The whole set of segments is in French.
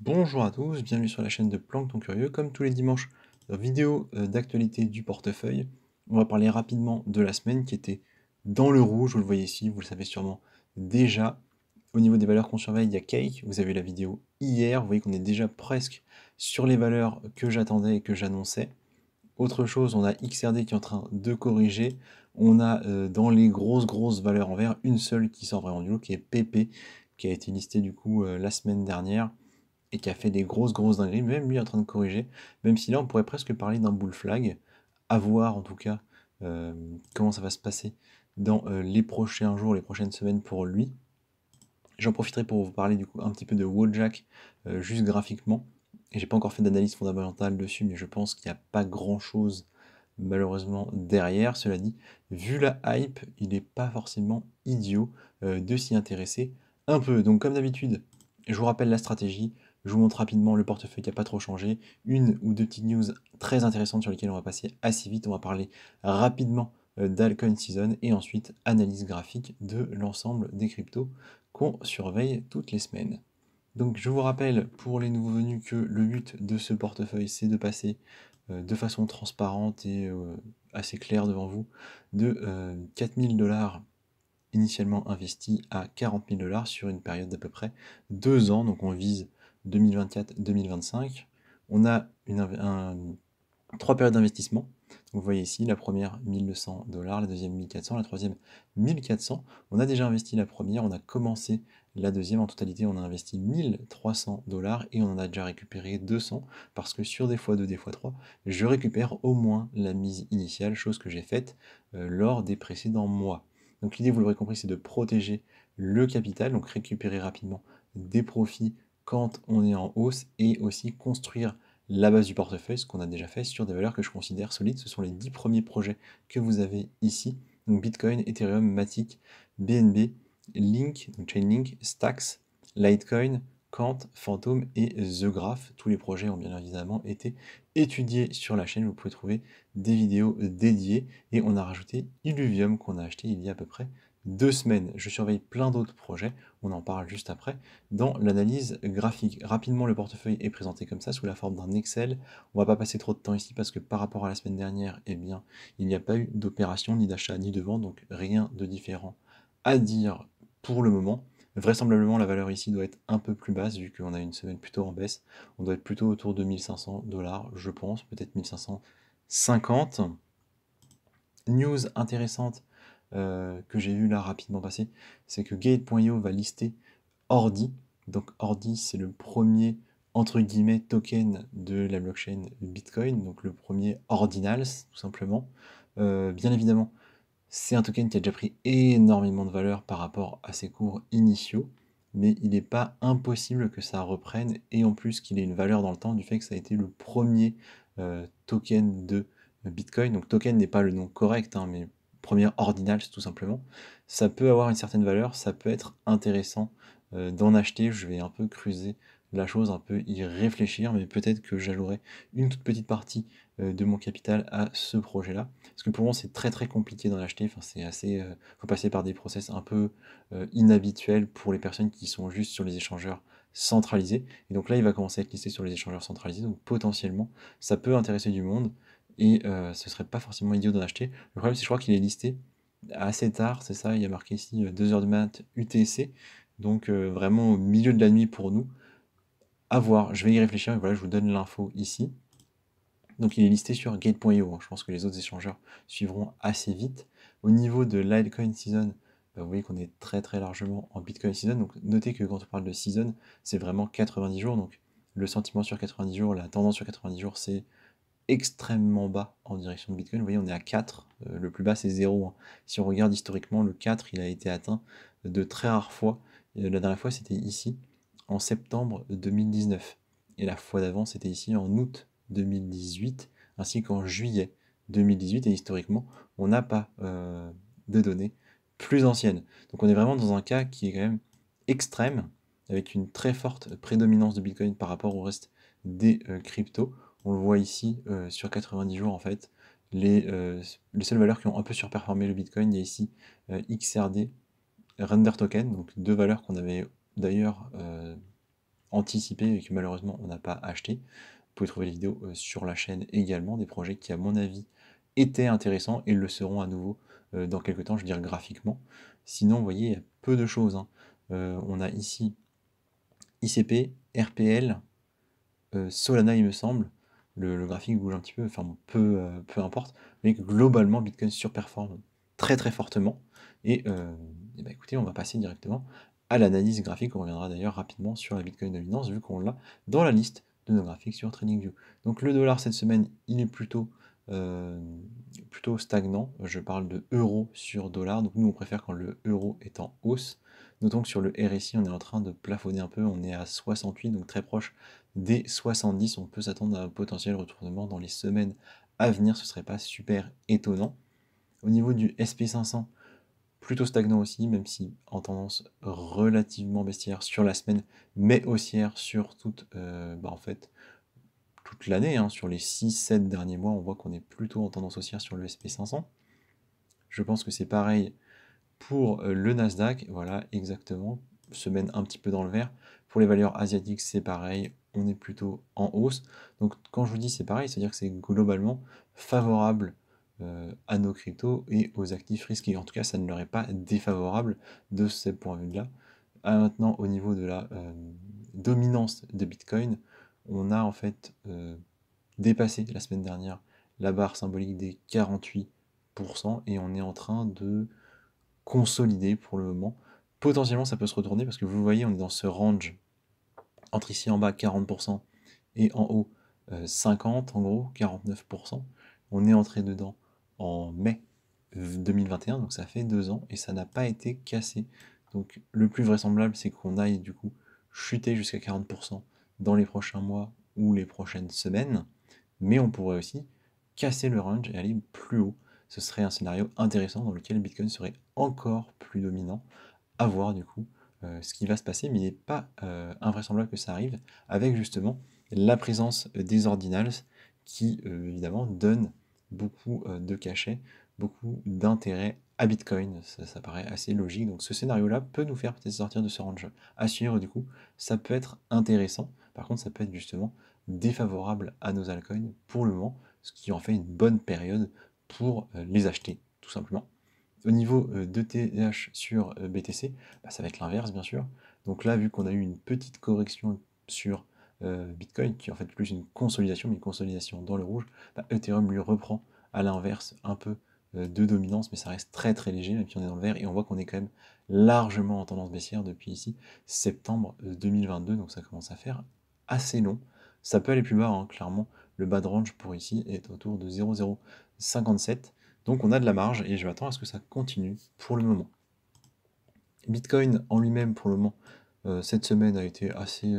Bonjour à tous, bienvenue sur la chaîne de Plancton Curieux. Comme tous les dimanches, vidéo d'actualité du portefeuille. On va parler rapidement de la semaine qui était dans le rouge, vous le voyez ici, vous le savez sûrement déjà. Au niveau des valeurs qu'on surveille, il y a Cake, vous avez la vidéo hier, vous voyez qu'on est déjà presque sur les valeurs que j'attendais et que j'annonçais. Autre chose, on a XRD qui est en train de corriger. On a dans les grosses valeurs en vert, une seule qui sort vraiment du lot, qui est PP, qui a été listée du coup la semaine dernière et qui a fait des grosses dingueries, même lui est en train de corriger, même si là on pourrait presque parler d'un bull flag, à voir en tout cas comment ça va se passer dans les prochains jours, les prochaines semaines pour lui. J'en profiterai pour vous parler du coup un petit peu de Wojak, juste graphiquement, et j'ai pas encore fait d'analyse fondamentale dessus, mais je pense qu'il n'y a pas grand chose malheureusement derrière. Cela dit, vu la hype, il n'est pas forcément idiot de s'y intéresser un peu. Donc comme d'habitude, je vous rappelle la stratégie, je vous montre rapidement le portefeuille qui n'a pas trop changé, une ou deux petites news très intéressantes sur lesquelles on va passer assez vite. On va parler rapidement d'Alcoin Season et ensuite analyse graphique de l'ensemble des cryptos qu'on surveille toutes les semaines. Donc je vous rappelle pour les nouveaux venus que le but de ce portefeuille c'est de passer de façon transparente et assez claire devant vous de 4000 dollars initialement investis à 40 000 dollars sur une période d'à peu près 2 ans, donc on vise 2024-2025. On a trois périodes d'investissement. Vous voyez ici, la première 1200 dollars, la deuxième 1400, la troisième 1400. On a déjà investi la première, on a commencé la deuxième. En totalité, on a investi 1300 dollars et on en a déjà récupéré 200 parce que sur des x2, des x3, je récupère au moins la mise initiale, chose que j'ai faite lors des précédents mois. Donc l'idée, vous l'aurez compris, c'est de protéger le capital, donc récupérer rapidement des profits quand on est en hausse et aussi construire la base du portefeuille, ce qu'on a déjà fait sur des valeurs que je considère solides. Ce sont les 10 premiers projets que vous avez ici. Donc Bitcoin, Ethereum, Matic, BNB, Link, donc Chainlink, Stacks, Litecoin, Quant, Phantom et The Graph. Tous les projets ont bien évidemment été étudiés sur la chaîne. Vous pouvez trouver des vidéos dédiées. Et on a rajouté Illuvium qu'on a acheté il y a à peu près 2 semaines. Je surveille plein d'autres projets. On en parle juste après dans l'analyse graphique. Rapidement, le portefeuille est présenté comme ça, sous la forme d'un Excel. On va pas passer trop de temps ici parce que par rapport à la semaine dernière, eh bien, il n'y a pas eu d'opération, ni d'achat, ni de vente, donc rien de différent à dire pour le moment. Vraisemblablement, la valeur ici doit être un peu plus basse, vu qu'on a une semaine plutôt en baisse. On doit être plutôt autour de 1500 dollars, je pense, peut-être 1550. News intéressante que j'ai vue là rapidement passer, c'est que Gate.io va lister Ordi. Donc Ordi, c'est le premier entre guillemets token de la blockchain Bitcoin, donc le premier ordinals tout simplement. Bien évidemment, c'est un token qui a déjà pris énormément de valeur par rapport à ses cours initiaux, mais il n'est pas impossible que ça reprenne et en plus qu'il ait une valeur dans le temps du fait que ça a été le premier token de Bitcoin. Donc token n'est pas le nom correct, hein, mais premier ordinals tout simplement. Ça peut avoir une certaine valeur, ça peut être intéressant d'en acheter. Je vais un peu creuser la chose, un peu y réfléchir, mais peut-être que j'allouerai une toute petite partie de mon capital à ce projet-là. Parce que pour moi, c'est très compliqué d'en acheter. Enfin, c'est assez, faut passer par des process un peu inhabituels pour les personnes qui sont juste sur les échangeurs centralisés. Et donc là, il va commencer à être listé sur les échangeurs centralisés. Donc potentiellement, ça peut intéresser du monde et ce serait pas forcément idiot d'en acheter. Le problème, c'est que je crois qu'il est listé assez tard, c'est ça. Il y a marqué ici 2 heures du mat UTC. Donc vraiment au milieu de la nuit pour nous. À voir, je vais y réfléchir et voilà, je vous donne l'info ici. Donc il est listé sur Gate.io, hein. Je pense que les autres échangeurs suivront assez vite. Au niveau de Litecoin Season, vous voyez qu'on est très largement en Bitcoin Season. Donc notez que quand on parle de Season, c'est vraiment 90 jours. Donc le sentiment sur 90 jours, la tendance sur 90 jours, c'est extrêmement bas en direction de Bitcoin. Vous voyez, on est à 4. Le plus bas, c'est 0, hein. Si on regarde historiquement, le 4, il a été atteint de très rares fois. La dernière fois, c'était ici, en septembre 2019. Et la fois d'avant, c'était ici en août 2018, ainsi qu'en juillet 2018. Et historiquement, on n'a pas de données plus anciennes. Donc on est vraiment dans un cas qui est quand même extrême, avec une très forte prédominance de Bitcoin par rapport au reste des cryptos. On le voit ici sur 90 jours en fait. Les seules valeurs qui ont un peu surperformé le Bitcoin, il y a ici XRD, Render Token, donc deux valeurs qu'on avait d'ailleurs anticipé et que malheureusement on n'a pas acheté. Vous pouvez trouver les vidéos sur la chaîne également, des projets qui à mon avis étaient intéressants et le seront à nouveau dans quelques temps, je veux dire graphiquement. Sinon, vous voyez, il y a peu de choses, hein. On a ici ICP, RPL, Solana il me semble, le graphique bouge un petit peu, enfin bon, peu importe, mais que globalement Bitcoin surperforme très très fortement. Et bah, écoutez, on va passer directement à l'analyse graphique. On reviendra d'ailleurs rapidement sur la Bitcoin dominance vu qu'on l'a dans la liste de nos graphiques sur TradingView. Donc le dollar cette semaine, il est plutôt stagnant. Je parle de euro sur dollar. Donc nous, on préfère quand le euro est en hausse. Notons que sur le RSI, on est en train de plafonner un peu. On est à 68, donc très proche des 70. On peut s'attendre à un potentiel retournement dans les semaines à venir. Ce ne serait pas super étonnant. Au niveau du SP500, plutôt stagnant aussi, même si en tendance relativement baissière sur la semaine, mais haussière sur en fait, toute l'année, hein. Sur les 6-7 derniers mois, on voit qu'on est plutôt en tendance haussière sur le SP500. Je pense que c'est pareil pour le Nasdaq, voilà, exactement, semaine un petit peu dans le vert. Pour les valeurs asiatiques, c'est pareil, on est plutôt en hausse. Donc quand je vous dis c'est pareil, c'est-à-dire que c'est globalement favorable à nos cryptos et aux actifs risqués. En tout cas, ça ne leur est pas défavorable de ce point de vue-là. Maintenant, au niveau de la dominance de Bitcoin, on a en fait dépassé la semaine dernière la barre symbolique des 48% et on est en train de consolider pour le moment. Potentiellement, ça peut se retourner parce que vous voyez, on est dans ce range entre ici en bas 40% et en haut 50, en gros 49%. On est entré dedans en mai 2021, donc ça fait 2 ans et ça n'a pas été cassé. Donc le plus vraisemblable, c'est qu'on aille du coup chuter jusqu'à 40% dans les prochains mois ou les prochaines semaines, mais on pourrait aussi casser le range et aller plus haut. Ce serait un scénario intéressant dans lequel Bitcoin serait encore plus dominant. À voir du coup ce qui va se passer, mais il n'est pas invraisemblable que ça arrive avec justement la présence des ordinals qui évidemment donnent beaucoup de cachets, beaucoup d'intérêt à Bitcoin. Ça paraît assez logique. Donc ce scénario-là peut nous faire peut-être sortir de ce range à suivre du coup. Ça peut être intéressant. Par contre, ça peut être justement défavorable à nos altcoins pour le moment, ce qui en fait une bonne période pour les acheter, tout simplement. Au niveau d'ETH sur BTC, bah, ça va être l'inverse bien sûr. Donc là, vu qu'on a eu une petite correction sur Bitcoin, qui est en fait plus une consolidation, mais une consolidation dans le rouge, bah, Ethereum lui reprend à l'inverse un peu de dominance, mais ça reste très très léger, même si on est dans le vert, et on voit qu'on est quand même largement en tendance baissière depuis ici, septembre 2022, donc ça commence à faire assez long. Ça peut aller plus bas, hein, clairement. Le bas de range pour ici est autour de 0,057. Donc on a de la marge et je m'attends à ce que ça continue pour le moment. Bitcoin en lui-même, pour le moment, cette semaine a été assez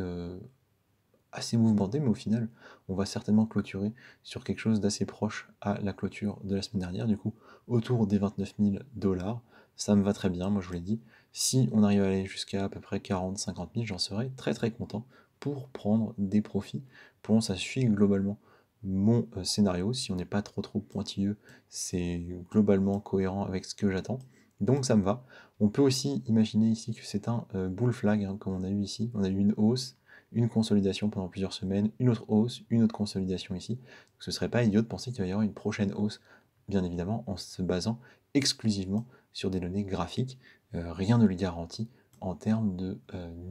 mouvementé, mais au final, on va certainement clôturer sur quelque chose d'assez proche à la clôture de la semaine dernière, du coup, autour des 29 000 $. Ça me va très bien, moi je vous l'ai dit. Si on arrive à aller jusqu'à à peu près 40-50 000, j'en serais très très content pour prendre des profits. Pour l'instant, ça suit globalement mon scénario. Si on n'est pas trop pointilleux, c'est globalement cohérent avec ce que j'attends. Donc ça me va. On peut aussi imaginer ici que c'est un bull flag, hein, comme on a eu ici. On a eu une hausse, une consolidation pendant plusieurs semaines, une autre hausse, une autre consolidation ici. Donc, ce ne serait pas idiot de penser qu'il va y avoir une prochaine hausse, bien évidemment, en se basant exclusivement sur des données graphiques. Rien ne le garantit en termes de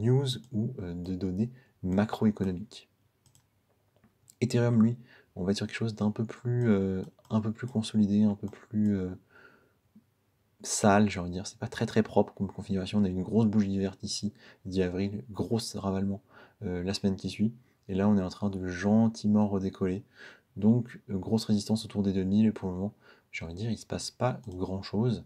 news ou de données macroéconomiques. Ethereum, lui, on va être sur quelque chose d'un un peu plus consolidé, un peu plus sale, j'ai envie de dire. C'est pas très très propre comme configuration. On a une grosse bougie verte ici, 10 avril, gros ravalement la semaine qui suit. Et là, on est en train de gentiment redécoller. Donc, grosse résistance autour des 2000. Et pour le moment, j'ai envie de dire, il se passe pas grand chose.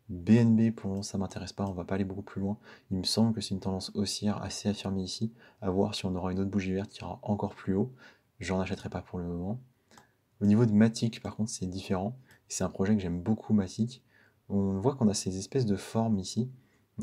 BNB, pour le moment, ça m'intéresse pas. On va pas aller beaucoup plus loin. Il me semble que c'est une tendance haussière assez affirmée ici. À voir si on aura une autre bougie verte qui ira encore plus haut. J'en achèterai pas pour le moment. Au niveau de Matic, par contre, c'est différent. C'est un projet que j'aime beaucoup, Matic. On voit qu'on a ces espèces de formes ici,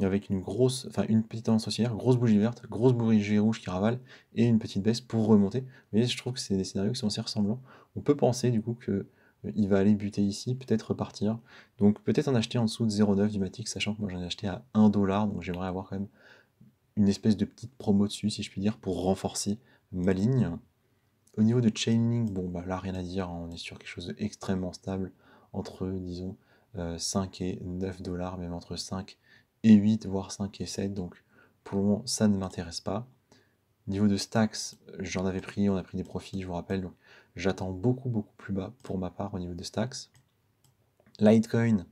avec une petite tendance haussière, grosse bougie verte, grosse bougie rouge qui ravale, et une petite baisse pour remonter. Vous voyez, je trouve que c'est des scénarios qui sont assez ressemblants. On peut penser du coup que il va aller buter ici, peut-être repartir. Donc peut-être en acheter en dessous de 0,9 du Matic, sachant que moi j'en ai acheté à 1 $, donc j'aimerais avoir quand même une espèce de petite promo dessus, si je puis dire, pour renforcer ma ligne. Au niveau de Chainlink, bon, bah là, rien à dire, hein, on est sur quelque chose d'extrêmement stable, entre, disons, 5 et 9 dollars, même entre 5 et 8, voire 5 et 7, donc pour le moment, ça ne m'intéresse pas. Niveau de Stacks, j'en avais pris, on a pris des profits, je vous rappelle, donc j'attends beaucoup, beaucoup plus bas pour ma part au niveau de Stacks. Litecoin,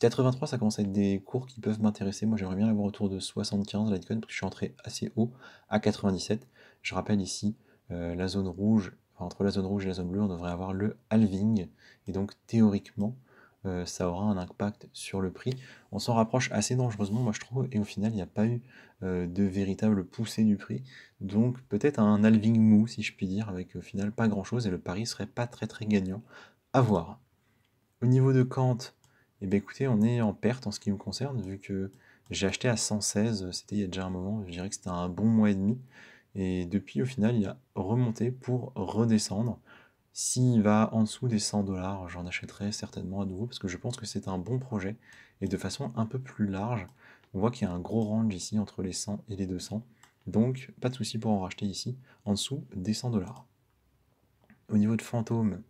83, ça commence à être des cours qui peuvent m'intéresser. Moi, j'aimerais bien l'avoir autour de 75 Litecoin, parce que je suis entré assez haut à 97. Je rappelle ici la zone rouge, enfin, entre la zone rouge et la zone bleue, on devrait avoir le halving. Et donc, théoriquement, ça aura un impact sur le prix. On s'en rapproche assez dangereusement, moi je trouve, et au final, il n'y a pas eu de véritable poussée du prix. Donc, peut-être un halving mou, si je puis dire, avec au final pas grand-chose, et le pari serait pas très très gagnant. À voir. Au niveau de Kant, eh bien, écoutez, on est en perte en ce qui me concerne, vu que j'ai acheté à 116, c'était il y a déjà un moment, je dirais que c'était un bon mois et demi, et depuis au final il a remonté pour redescendre. S'il va en dessous des 100 dollars, j'en achèterai certainement à nouveau, parce que je pense que c'est un bon projet, et de façon un peu plus large. On voit qu'il y a un gros range ici entre les 100 et les 200, donc pas de souci pour en racheter ici, en dessous des 100 dollars. Au niveau de Fantôme,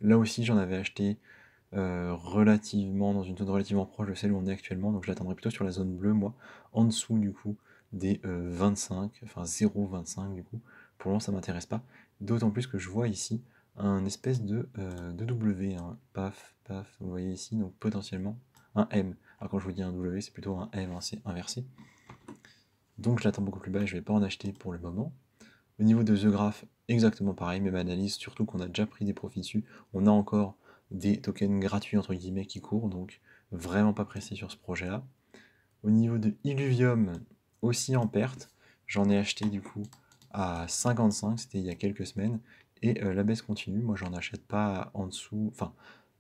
là aussi j'en avais acheté relativement, dans une zone relativement proche de celle où on est actuellement, donc je l'attendrai plutôt sur la zone bleue, moi, en dessous du coup des 25, enfin 0,25 du coup. Pour le moment, ça m'intéresse pas, d'autant plus que je vois ici un espèce de W, hein. Paf, paf, vous voyez ici, donc potentiellement un M. Alors quand je vous dis un W, c'est plutôt un M, hein, c'est inversé. Donc je l'attends beaucoup plus bas et je vais pas en acheter pour le moment. Au niveau de The Graph, exactement pareil, même analyse, surtout qu'on a déjà pris des profits dessus. On a encore des tokens gratuits entre guillemets qui courent, donc vraiment pas pressé sur ce projet-là. Au niveau de Illuvium, aussi en perte, j'en ai acheté du coup à 55, c'était il y a quelques semaines, et la baisse continue. Moi j'en achète pas en dessous, enfin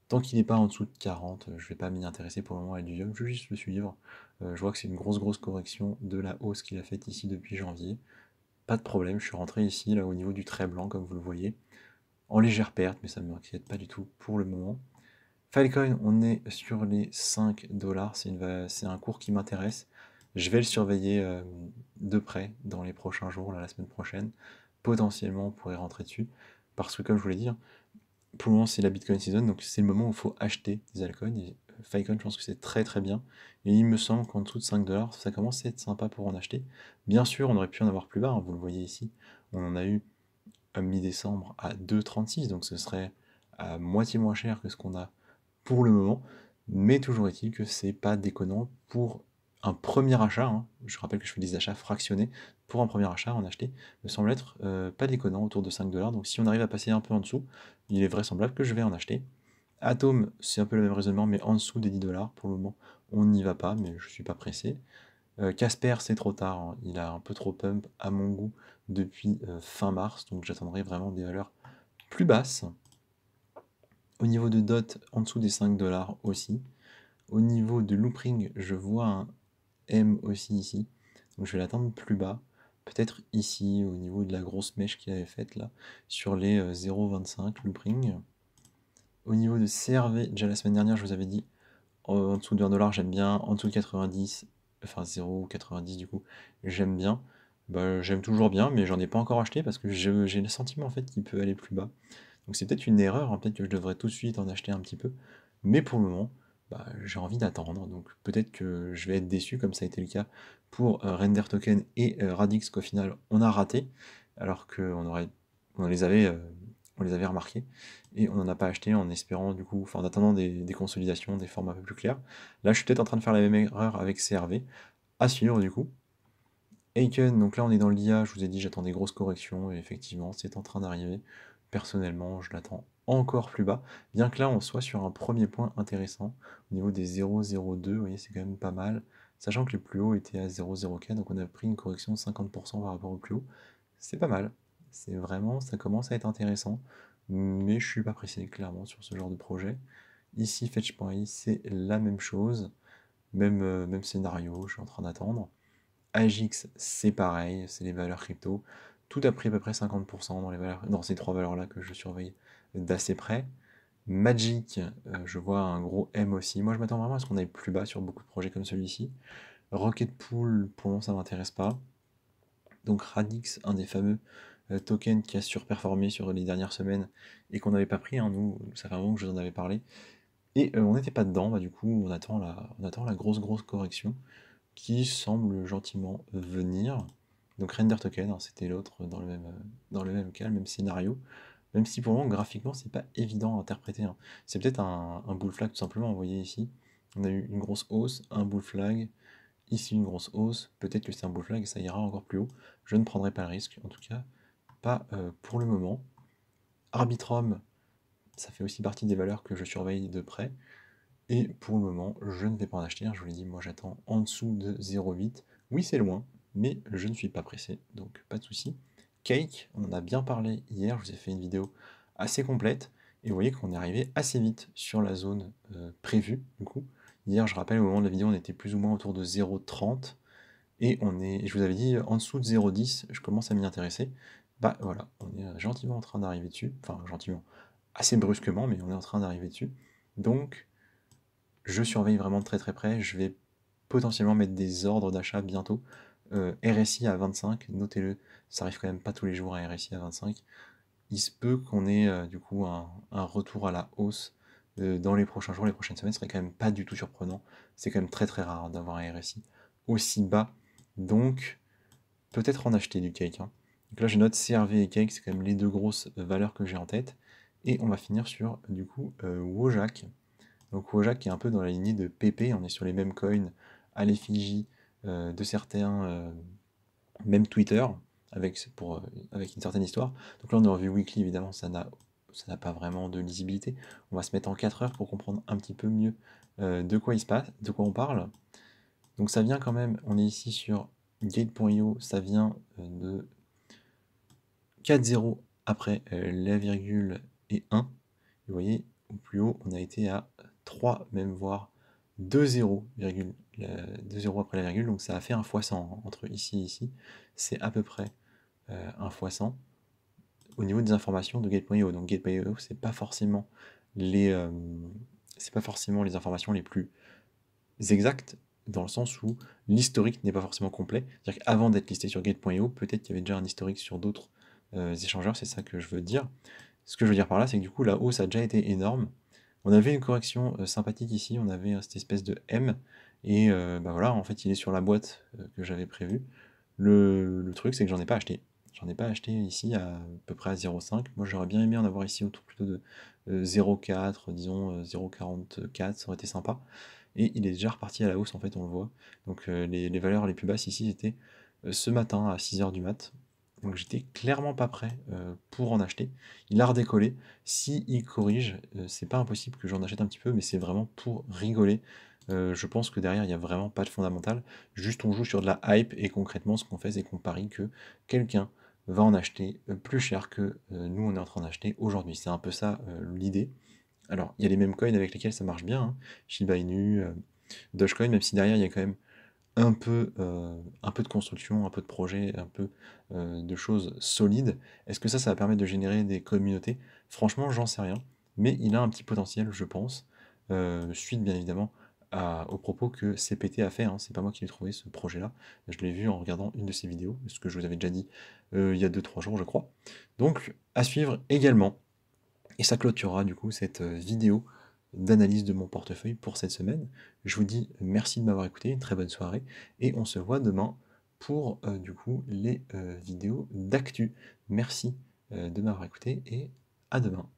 tant qu'il n'est pas en dessous de 40, je vais pas m'y intéresser pour le moment à Illuvium, je vais juste le suivre. Je vois que c'est une grosse correction de la hausse qu'il a faite ici depuis janvier. Pas de problème, je suis rentré ici, là, au niveau du trait blanc, comme vous le voyez, en légère perte, mais ça ne m'inquiète pas du tout pour le moment. Filecoin, on est sur les 5 dollars, c'est un cours qui m'intéresse. Je vais le surveiller de près dans les prochains jours, là, la semaine prochaine. Potentiellement, on pourrait rentrer dessus, parce que, comme je vous l'ai dit, hein, pour le moment, c'est la Bitcoin season, donc c'est le moment où il faut acheter des altcoins. Et Filecoin, je pense que c'est très très bien. Et il me semble qu'en dessous de 5 dollars, ça commence à être sympa pour en acheter. Bien sûr, on aurait pu en avoir plus bas, hein, vous le voyez ici. On en a eu à mi-décembre à 2,36, donc ce serait à moitié moins cher que ce qu'on a pour le moment. Mais toujours est-il que c'est pas déconnant pour un premier achat, hein. Je rappelle que je fais des achats fractionnés. Pour un premier achat, en acheter me semble être pas déconnant, autour de 5 dollars. Donc si on arrive à passer un peu en dessous, il est vraisemblable que je vais en acheter. Atom, c'est un peu le même raisonnement, mais en dessous des 10 dollars. Pour le moment, on n'y va pas, mais je suis pas pressé. Casper, c'est trop tard, hein. Il a un peu trop pump à mon goût depuis fin mars, donc j'attendrai vraiment des valeurs plus basses. Au niveau de DOT, en dessous des 5 dollars aussi. Au niveau de Loopring, je vois un M aussi ici, donc je vais l'attendre plus bas. Peut-être ici, au niveau de la grosse mèche qu'il avait faite là, sur les 0,25 Loopring. Au niveau de CRV, déjà la semaine dernière, je vous avais dit, en dessous de 1 dollar, j'aime bien, en dessous de 90, enfin 0,90 du coup, j'aime bien. Bah, j'aime toujours bien, mais j'en ai pas encore acheté parce que j'ai le sentiment en fait qu'il peut aller plus bas. Donc c'est peut-être une erreur, hein, peut-être que je devrais tout de suite en acheter un petit peu. Mais pour le moment, bah, j'ai envie d'attendre. Donc peut-être que je vais être déçu, comme ça a été le cas pour Render Token et Radix, qu'au final on a raté, alors on les avait, euh, on les avait remarqués. Et on n'en a pas acheté en espérant du coup, enfin en attendant des consolidations, des formes un peu plus claires. Là je suis peut-être en train de faire la même erreur avec CRV. À suivre du coup. Aiken, donc là on est dans l'IA, je vous ai dit j'attends des grosses corrections, et effectivement c'est en train d'arriver. Personnellement, je l'attends encore plus bas, bien que là on soit sur un premier point intéressant, au niveau des 0,02, vous voyez c'est quand même pas mal, sachant que le plus haut était à 0,04, donc on a pris une correction de 50% par rapport au plus haut, c'est pas mal, c'est vraiment, ça commence à être intéressant, mais je suis pas pressé clairement sur ce genre de projet. Ici Fetch.ai c'est la même chose, même scénario, je suis en train d'attendre. Agix, c'est pareil, c'est les valeurs crypto. Tout a pris à peu près 50% dans ces trois valeurs-là que je surveille d'assez près. Magic, je vois un gros M aussi. Moi, je m'attends vraiment à ce qu'on aille plus bas sur beaucoup de projets comme celui-ci. Rocket Pool, pour le moment, ça ne m'intéresse pas. Donc Radix, un des fameux tokens qui a surperformé sur les dernières semaines et qu'on n'avait pas pris, hein, nous, ça fait un moment que je vous en avais parlé. Et on n'était pas dedans, bah, du coup on attend la grosse correction qui semble gentiment venir. Donc Render Token, hein, c'était l'autre dans le même cas, le même scénario. Même si pour le moment, graphiquement, c'est pas évident à interpréter, hein. C'est peut-être un bull flag tout simplement, vous voyez ici. On a eu une grosse hausse, un bull flag, ici une grosse hausse, peut-être que c'est un bull flag et ça ira encore plus haut. Je ne prendrai pas le risque, en tout cas, pas pour le moment. Arbitrum, ça fait aussi partie des valeurs que je surveille de près. Et pour le moment, je ne vais pas en acheter. Je vous l'ai dit, moi j'attends en dessous de 0,8. Oui, c'est loin, mais je ne suis pas pressé, donc pas de souci. Cake, on en a bien parlé hier, je vous ai fait une vidéo assez complète, et vous voyez qu'on est arrivé assez vite sur la zone prévue, du coup. Hier, je rappelle, au moment de la vidéo, on était plus ou moins autour de 0,30, et je vous avais dit, en dessous de 0,10, je commence à m'y intéresser. Bah voilà, on est gentiment en train d'arriver dessus, enfin gentiment, assez brusquement, mais on est en train d'arriver dessus. Donc, je surveille vraiment de très près, je vais potentiellement mettre des ordres d'achat bientôt. RSI à 25, notez-le, ça arrive quand même pas tous les jours à RSI à 25. Il se peut qu'on ait du coup un retour à la hausse dans les prochains jours, les prochaines semaines, ce serait quand même pas du tout surprenant. C'est quand même très rare d'avoir un RSI aussi bas, donc peut-être en acheter du cake, hein. Donc là je note CRV et cake, c'est quand même les deux grosses valeurs que j'ai en tête. Et on va finir sur du coup Wojak. Donc Wojak qui est un peu dans la lignée de PP, on est sur les mêmes coins à l'effigie de certains, même Twitter, avec une certaine histoire. Donc là on est en vue weekly, évidemment ça n'a pas vraiment de lisibilité. On va se mettre en 4 heures pour comprendre un petit peu mieux de quoi il se passe, de quoi on parle. Donc ça vient quand même, on est ici sur Gate.io, ça vient de 4,0 après la virgule et 1. Vous voyez, au plus haut, on a été à 3, même voire 2,0 après la virgule, donc ça a fait un fois 100 entre ici et ici. C'est à peu près un fois 100 au niveau des informations de Gate.io. Donc Gate.io, c'est pas forcément les informations les plus exactes, dans le sens où l'historique n'est pas forcément complet. C'est-à-dire qu'avant d'être listé sur Gate.io, peut-être qu'il y avait déjà un historique sur d'autres échangeurs, c'est ça que je veux dire. Ce que je veux dire par là, c'est que du coup, la hausse a déjà été énorme. On avait une correction sympathique ici, on avait cette espèce de M, et bah voilà, en fait, il est sur la boîte que j'avais prévue. Le truc, c'est que j'en ai pas acheté. J'en ai pas acheté ici à peu près à 0,5. Moi, j'aurais bien aimé en avoir ici autour plutôt de 0,4, disons 0,44, ça aurait été sympa. Et il est déjà reparti à la hausse, en fait, on le voit. Donc les valeurs les plus basses ici, c'était ce matin à 6h du mat. Donc j'étais clairement pas prêt pour en acheter. Il a redécollé. Si il corrige, c'est pas impossible que j'en achète un petit peu, mais c'est vraiment pour rigoler. Je pense que derrière, il n'y a vraiment pas de fondamental. Juste on joue sur de la hype et concrètement, ce qu'on fait, c'est qu'on parie que quelqu'un va en acheter plus cher que nous, on est en train d'acheter aujourd'hui. C'est un peu ça l'idée. Alors, il y a les mêmes coins avec lesquels ça marche bien, hein. Shiba Inu, Dogecoin, même si derrière, il y a quand même un peu de construction, un peu de projet, un peu de choses solides. Est-ce que ça va permettre de générer des communautés? Franchement, j'en sais rien, mais il a un petit potentiel, je pense, suite bien évidemment aux propos que CPT a fait, hein. C'est pas moi qui l'ai trouvé ce projet-là, je l'ai vu en regardant une de ses vidéos, ce que je vous avais déjà dit il y a 2-3 jours, je crois. Donc, à suivre également. Et ça clôturera du coup cette vidéo d'analyse de mon portefeuille pour cette semaine. Je vous dis merci de m'avoir écouté, une très bonne soirée, et on se voit demain pour du coup les vidéos d'actu. Merci de m'avoir écouté et à demain.